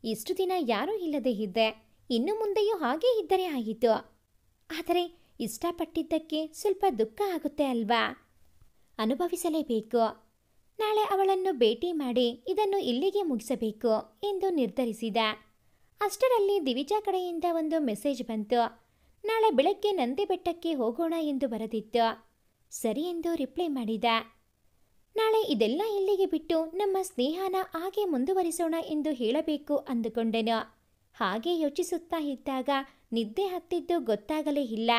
ಇಷ್ಟು ದಿನ ಯಾರೂ ಇಲ್ಲದೆ ಇದ್ದೆ, ಇನ್ನು ಮುಂದೆಯೂ ಹಾಗೇ ಇದ್ದರೆ ಆಯಿತು. ಆದರೆ ಇಷ್ಟಪಟ್ಟಿದ್ದಕ್ಕೆ ಸ್ವಲ್ಪ ದುಃಖ ಆಗುತ್ತೆ ಅಲ್ವಾ? ಅನುಭವಿಸಲೇಬೇಕು. ನಾಳೆ ಅವಳನ್ನು ಭೇಟಿ ಮಾಡಿ ಇದನ್ನು ಇಲ್ಲಿಗೆ ಮುಗಿಸಬೇಕು ಎಂದು ನಿರ್ಧರಿಸಿದ. ಅಷ್ಟರಲ್ಲಿ ದಿವಿಜಾ ಕಡೆಯಿಂದ ಒಂದು ಮೆಸೇಜ್ ಬಂತು. ನಾಳೆ ಬೆಳಗ್ಗೆ ನಂದಿ ಬೆಟ್ಟಕ್ಕೆ ಹೋಗೋಣ ಎಂದು ಬರೆದಿತ್ತು. ಸರಿ ಎಂದು ರಿಪ್ಲೈ ಮಾಡಿದ. ನಾಳೆ ಇದೆಲ್ಲ ಇಲ್ಲಿಗೆ ಬಿಟ್ಟು ನಮ್ಮ ಸ್ನೇಹನ ಹಾಗೆ ಮುಂದುವರಿಸೋಣ ಎಂದು ಹೇಳಬೇಕು ಅಂದುಕೊಂಡೆನು. ಹಾಗೆ ಯೋಚಿಸುತ್ತಾ ಇದ್ದಾಗ ನಿದ್ದೆ ಹತ್ತಿದ್ದು ಗೊತ್ತಾಗಲೇ ಇಲ್ಲ.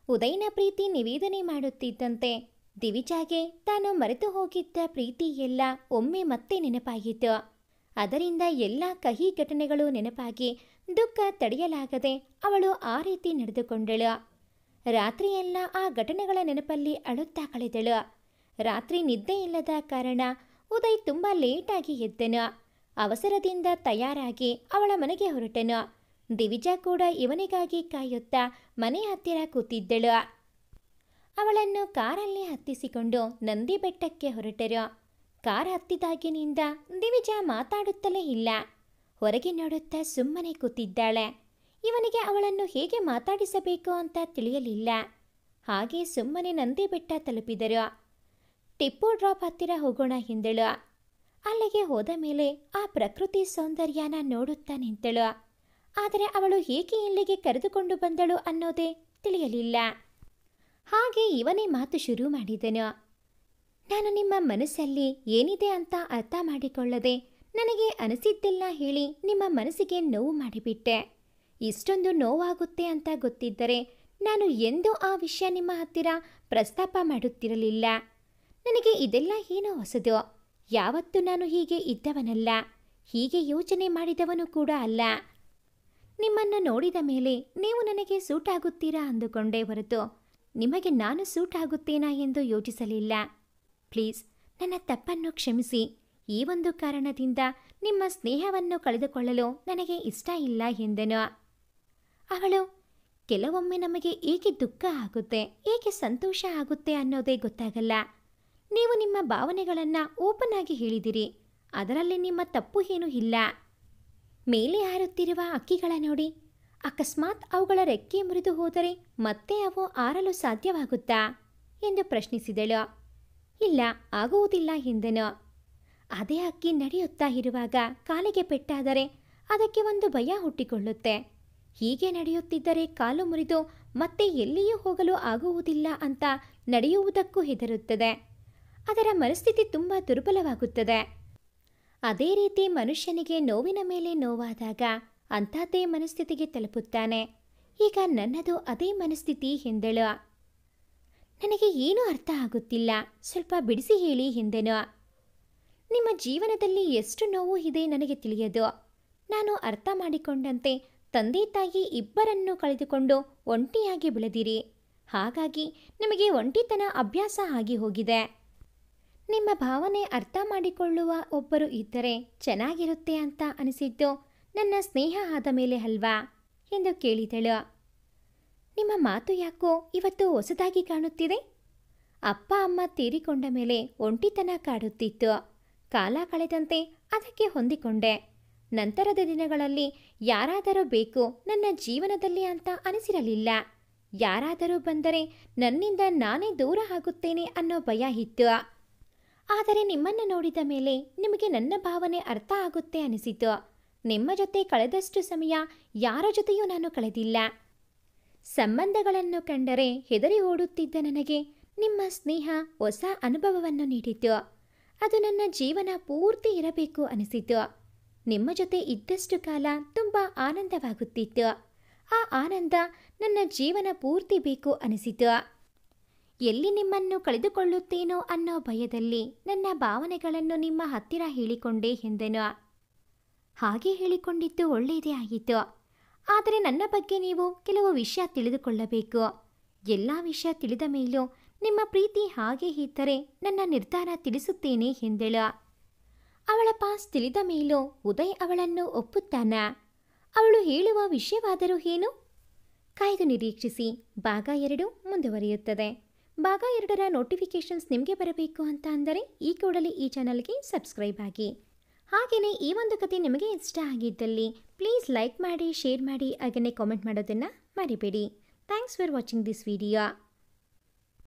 ಉದಯ್ನ ಪ್ರೀತಿ ನಿವೇದನೆ ಮಾಡುತ್ತಿದ್ದಂತೆ ದಿವಿಜಾಗೆ ತಾನು ಮರೆತು ಹೋಗಿದ್ದ ಪ್ರೀತಿ ಎಲ್ಲ ಒಮ್ಮೆ ಮತ್ತೆ ನೆನಪಾಯಿತು. ಅದರಿಂದ ಎಲ್ಲ ಕಹಿ ಘಟನೆಗಳು ನೆನಪಾಗಿ ದುಃಖ ತಡೆಯಲಾಗದೆ ಅವಳು ಆ ರೀತಿ ನಡೆದುಕೊಂಡಳು. ರಾತ್ರಿಯೆಲ್ಲ ಆ ಘಟನೆಗಳ ನೆನಪಲ್ಲಿ ಅಳುತ್ತಾ ಕಳೆದಳು. ರಾತ್ರಿ ನಿದ್ದೆ ಇಲ್ಲದ ಕಾರಣ ಉದಯ್ ತುಂಬ ಲೇಟಾಗಿ ಎದ್ದನು. ಅವಸರದಿಂದ ತಯಾರಾಗಿ ಅವಳ ಮನೆಗೆ ಹೊರಟನು. ದಿವಿಜಾ ಕೂಡ ಇವನಿಗಾಗಿ ಕಾಯುತ್ತಾ ಮನೆ ಹತ್ತಿರ ಕೂತಿದ್ದಳು. ಅವಳನ್ನು ಕಾರಲ್ಲಿ ಹತ್ತಿಸಿಕೊಂಡು ನಂದಿ ಬೆಟ್ಟಕ್ಕೆ ಹೊರಟರು. ಕಾರ್ ಹತ್ತಿದಾಗಿನಿಂದ ದಿವಿಜಾ ಮಾತಾಡುತ್ತಲೇ ಇಲ್ಲ. ಹೊರಗೆ ನೋಡುತ್ತಾ ಸುಮ್ಮನೆ ಕೂತಿದ್ದಾಳೆ. ಇವನಿಗೆ ಅವಳನ್ನು ಹೇಗೆ ಮಾತಾಡಿಸಬೇಕು ಅಂತ ತಿಳಿಯಲಿಲ್ಲ. ಹಾಗೆ ಸುಮ್ಮನೆ ನಂದಿ ಬೆಟ್ಟ ತಲುಪಿದರು. ಟಿಪ್ಪು ಡ್ರಾಪ್ ಹತ್ತಿರ ಹೋಗೋಣ ಎಂದಳು. ಅಲ್ಲಿಗೆ ಹೋದ ಮೇಲೆ ಆ ಪ್ರಕೃತಿ ಸೌಂದರ್ಯನ ನೋಡುತ್ತಾ ನಿಂತಳು. ಆದರೆ ಅವಳು ಹೇಗೆ ಇಲ್ಲಿಗೆ ಕರೆದುಕೊಂಡು ಬಂದಳು ಅನ್ನೋದೇ ತಿಳಿಯಲಿಲ್ಲ. ಹಾಗೆ ಇವನೇ ಮಾತು ಶುರು ಮಾಡಿದನು. ನಾನು ನಿಮ್ಮ ಮನಸ್ಸಲ್ಲಿ ಏನಿದೆ ಅಂತ ಅರ್ಥ ಮಾಡಿಕೊಳ್ಳದೆ ನನಗೆ ಅನಿಸಿದ್ದೆಲ್ಲ ಹೇಳಿ ನಿಮ್ಮ ಮನಸ್ಸಿಗೆ ನೋವು ಮಾಡಿಬಿಟ್ಟೆ. ಇಷ್ಟೊಂದು ನೋವಾಗುತ್ತೆ ಅಂತ ಗೊತ್ತಿದ್ದರೆ ನಾನು ಎಂದೂ ಆ ವಿಷಯ ನಿಮ್ಮ ಹತ್ತಿರ ಪ್ರಸ್ತಾಪ ಮಾಡುತ್ತಿರಲಿಲ್ಲ. ನನಗೆ ಇದೆಲ್ಲ ಏನೋ ಹೊಸದು. ಯಾವತ್ತೂ ನಾನು ಹೀಗೆ ಇದ್ದವನಲ್ಲ, ಹೀಗೆ ಯೋಚನೆ ಮಾಡಿದವನು ಕೂಡ ಅಲ್ಲ. ನಿಮ್ಮನ್ನು ನೋಡಿದ ಮೇಲೆ ನೀವು ನನಗೆ ಸೂಟ್ ಆಗುತ್ತೀರಾ ಅಂದುಕೊಂಡೇ ಹೊರತು ನಿಮಗೆ ನಾನು ಸೂಟ್ ಆಗುತ್ತೇನಾ ಎಂದು ಯೋಚಿಸಲಿಲ್ಲ. ಪ್ಲೀಸ್ ನನ್ನ ತಪ್ಪನ್ನು ಕ್ಷಮಿಸಿ. ಈ ಒಂದು ಕಾರಣದಿಂದ ನಿಮ್ಮ ಸ್ನೇಹವನ್ನು ಕಳೆದುಕೊಳ್ಳಲು ನನಗೆ ಇಷ್ಟ ಇಲ್ಲ ಎಂದನು. ಅವಳು, ಕೆಲವೊಮ್ಮೆ ನಮಗೆ ಏಕೆ ದುಃಖ ಆಗುತ್ತೆ, ಏಕೆ ಸಂತೋಷ ಆಗುತ್ತೆ ಅನ್ನೋದೇ ಗೊತ್ತಾಗಲ್ಲ. ನೀವು ನಿಮ್ಮ ಭಾವನೆಗಳನ್ನು ಓಪನ್ ಆಗಿ ಹೇಳಿದಿರಿ, ಅದರಲ್ಲಿ ನಿಮ್ಮ ತಪ್ಪು ಏನೂ ಇಲ್ಲ. ಮೇಲೆ ಹಾರುತ್ತಿರುವ ಹಕ್ಕಿಗಳ ನೋಡಿ, ಅಕಸ್ಮಾತ್ ಅವುಗಳ ರೆಕ್ಕೆ ಮುರಿದು ಹೋದರೆ ಮತ್ತೆ ಅವು ಹಾರಲು ಸಾಧ್ಯವಾಗುತ್ತಾ ಎಂದು ಪ್ರಶ್ನಿಸಿದಳು. ಇಲ್ಲ, ಆಗುವುದಿಲ್ಲ ಎಂದನು. ಅದೇ ಹಕ್ಕಿ ನಡೆಯುತ್ತಾ ಇರುವಾಗ ಕಾಲಿಗೆ ಪೆಟ್ಟಾದರೆ ಅದಕ್ಕೆ ಒಂದು ಭಯ ಹುಟ್ಟಿಕೊಳ್ಳುತ್ತೆ. ಹೀಗೆ ನಡೆಯುತ್ತಿದ್ದರೆ ಕಾಲು ಮುರಿದು ಮತ್ತೆ ಎಲ್ಲಿಯೂ ಹೋಗಲು ಆಗುವುದಿಲ್ಲ ಅಂತ ನಡೆಯುವುದಕ್ಕೂ ಹೆದರುತ್ತದೆ. ಅದರ ಮನಸ್ಥಿತಿ ತುಂಬ ದುರ್ಬಲವಾಗುತ್ತದೆ. ಅದೇ ರೀತಿ ಮನುಷ್ಯನಿಗೆ ನೋವಿನ ಮೇಲೆ ನೋವಾದಾಗ ಅಂಥದ್ದೇ ಮನಸ್ಥಿತಿಗೆ ತಲುಪುತ್ತಾನೆ. ಈಗ ನನ್ನದು ಅದೇ ಮನಸ್ಥಿತಿ ಎಂದಳು. ನನಗೆ ಏನೂ ಅರ್ಥ ಆಗುತ್ತಿಲ್ಲ, ಸ್ವಲ್ಪ ಬಿಡಿಸಿ ಹೇಳಿ ಎಂದೆನು. ನಿಮ್ಮ ಜೀವನದಲ್ಲಿ ಎಷ್ಟು ನೋವು ಇದೆ ನನಗೆ ತಿಳಿಯದು. ನಾನು ಅರ್ಥ ಮಾಡಿಕೊಂಡಂತೆ ತಂದೆ ತಾಯಿ ಇಬ್ಬರನ್ನು ಕಳೆದುಕೊಂಡು ಒಂಟಿಯಾಗಿ ಬೆಳೆದಿರಿ. ಹಾಗಾಗಿ ನಿಮಗೆ ಒಂಟಿತನ ಅಭ್ಯಾಸ ಆಗಿ ಹೋಗಿದೆ. ನಿಮ್ಮ ಭಾವನೆ ಅರ್ಥ ಮಾಡಿಕೊಳ್ಳುವ ಒಬ್ಬರು ಇದ್ದರೆ ಚೆನ್ನಾಗಿರುತ್ತೆ ಅಂತ ಅನಿಸಿದ್ದು ನನ್ನ ಸ್ನೇಹ ಆದ ಮೇಲೆ ಅಲ್ವಾ ಎಂದು ಕೇಳಿದಳು. ನಿಮ್ಮ ಮಾತು ಯಾಕೋ ಇವತ್ತು ಹೊಸದಾಗಿ ಕಾಣುತ್ತಿದೆ. ಅಪ್ಪ ಅಮ್ಮ ತೀರಿಕೊಂಡ ಮೇಲೆ ಒಂಟಿತನ ಕಾಡುತ್ತಿತ್ತು. ಕಾಲ ಕಳೆದಂತೆ ಅದಕ್ಕೆ ಹೊಂದಿಕೊಂಡೆ. ನಂತರದ ದಿನಗಳಲ್ಲಿ ಯಾರಾದರೂ ಬೇಕು ನನ್ನ ಜೀವನದಲ್ಲಿ ಅಂತ ಅನಿಸಿರಲಿಲ್ಲ. ಯಾರಾದರೂ ಬಂದರೆ ನನ್ನಿಂದ ನಾನೇ ದೂರ ಆಗುತ್ತೇನೆ ಅನ್ನೋ ಭಯ ಇತ್ತು. ಆದರೆ ನಿಮ್ಮನ್ನು ನೋಡಿದ ಮೇಲೆ ನಿಮಗೆ ನನ್ನ ಭಾವನೆ ಅರ್ಥ ಆಗುತ್ತೆ ಅನಿಸಿತು. ನಿಮ್ಮ ಜೊತೆ ಕಳೆದಷ್ಟು ಸಮಯ ಯಾರ ಜೊತೆಯೂ ನಾನು ಕಳೆದಿಲ್ಲ. ಸಂಬಂಧಗಳನ್ನು ಕಂಡರೆ ಹೆದರಿ ಓಡುತ್ತಿದ್ದ ನನಗೆ ನಿಮ್ಮ ಸ್ನೇಹ ಹೊಸ ಅನುಭವವನ್ನು ನೀಡಿತು. ಅದು ನನ್ನ ಜೀವನ ಪೂರ್ತಿ ಇರಬೇಕು ಅನಿಸಿತು. ನಿಮ್ಮ ಜೊತೆ ಇದ್ದಷ್ಟು ಕಾಲ ತುಂಬ ಆನಂದವಾಗುತ್ತಿತ್ತು. ಆ ಆನಂದ ನನ್ನ ಜೀವನ ಪೂರ್ತಿ ಬೇಕು ಅನಿಸಿತು. ಎಲ್ಲಿ ನಿಮ್ಮನ್ನು ಕಳೆದುಕೊಳ್ಳುತ್ತೇನೋ ಅನ್ನೋ ಭಯದಲ್ಲಿ ನನ್ನ ಭಾವನೆಗಳನ್ನು ನಿಮ್ಮ ಹತ್ತಿರ ಹೇಳಿಕೊಂಡೆ ಎಂದೆನು. ಹಾಗೆ ಹೇಳಿಕೊಂಡಿದ್ದು ಒಳ್ಳೆಯದೇ ಆಯಿತು. ಆದರೆ ನನ್ನ ಬಗ್ಗೆ ನೀವು ಕೆಲವು ವಿಷಯ ತಿಳಿದುಕೊಳ್ಳಬೇಕು. ಎಲ್ಲ ವಿಷಯ ತಿಳಿದ ಮೇಲೂ ನಿಮ್ಮ ಪ್ರೀತಿ ಹಾಗೆ ಇದ್ದರೆ ನನ್ನ ನಿರ್ಧಾರ ತಿಳಿಸುತ್ತೇನೆ ಎಂದಳು. ಅವಳ ಪಾಸ್ ತಿಳಿದ ಮೇಲೂ ಉದಯ್ ಅವಳನ್ನು ಒಪ್ಪುತ್ತಾನ? ಅವಳು ಹೇಳುವ ವಿಷಯವಾದರೂ ಏನು? ಕಾಯ್ದು ನಿರೀಕ್ಷಿಸಿ. ಭಾಗ 2 ಮುಂದುವರಿಯುತ್ತದೆ. ಭಾಗ 2ರ ನೋಟಿಫಿಕೇಷನ್ಸ್ ನಿಮಗೆ ಬರಬೇಕು ಅಂತ ಅಂದರೆ ಈ ಕೂಡಲೇ ಈ ಚಾನಲ್ಗೆ ಸಬ್ಸ್ಕ್ರೈಬ್ ಆಗಿ. ಹಾಗೆಯೇ ಈ ಒಂದು ಕತೆ ನಿಮಗೆ ಇಷ್ಟ ಆಗಿದ್ದಲ್ಲಿ ಪ್ಲೀಸ್ ಲೈಕ್ ಮಾಡಿ, ಶೇರ್ ಮಾಡಿ, ಹಾಗೆಯೇ ಕಾಮೆಂಟ್ ಮಾಡೋದನ್ನು ಮರಿಬೇಡಿ. Thanks for watching this video.